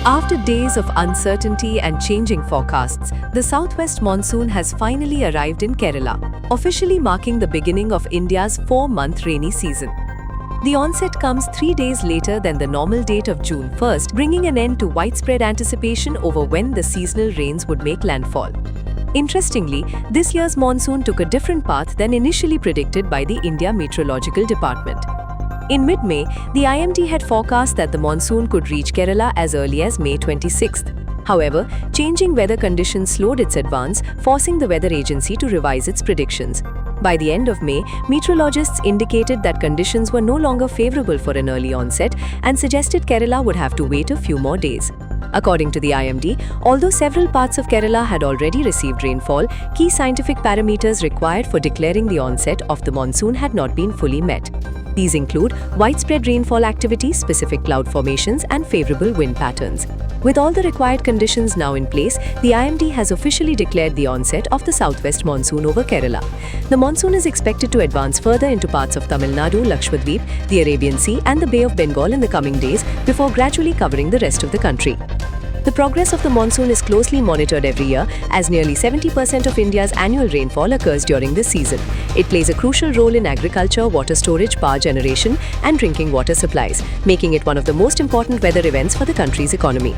After days of uncertainty and changing forecasts, the southwest monsoon has finally arrived in Kerala, officially marking the beginning of India's 4-month rainy season. The onset comes 3 days later than the normal date of June 1st, bringing an end to widespread anticipation over when the seasonal rains would make landfall. Interestingly, this year's monsoon took a different path than initially predicted by the India Meteorological Department. In mid-May, the IMD had forecast that the monsoon could reach Kerala as early as May 26th. However, changing weather conditions slowed its advance, forcing the weather agency to revise its predictions. By the end of May, meteorologists indicated that conditions were no longer favorable for an early onset and suggested Kerala would have to wait a few more days. According to the IMD, although several parts of Kerala had already received rainfall, key scientific parameters required for declaring the onset of the monsoon had not been fully met. These include widespread rainfall activity, specific cloud formations, and favorable wind patterns. With all the required conditions now in place, the IMD has officially declared the onset of the southwest monsoon over Kerala. The monsoon is expected to advance further into parts of Tamil Nadu, Lakshadweep, the Arabian Sea, and the Bay of Bengal in the coming days before gradually covering the rest of the country. The progress of the monsoon is closely monitored every year, as nearly 70% of India's annual rainfall occurs during this season. It plays a crucial role in agriculture, water storage, power generation, and drinking water supplies, making it one of the most important weather events for the country's economy.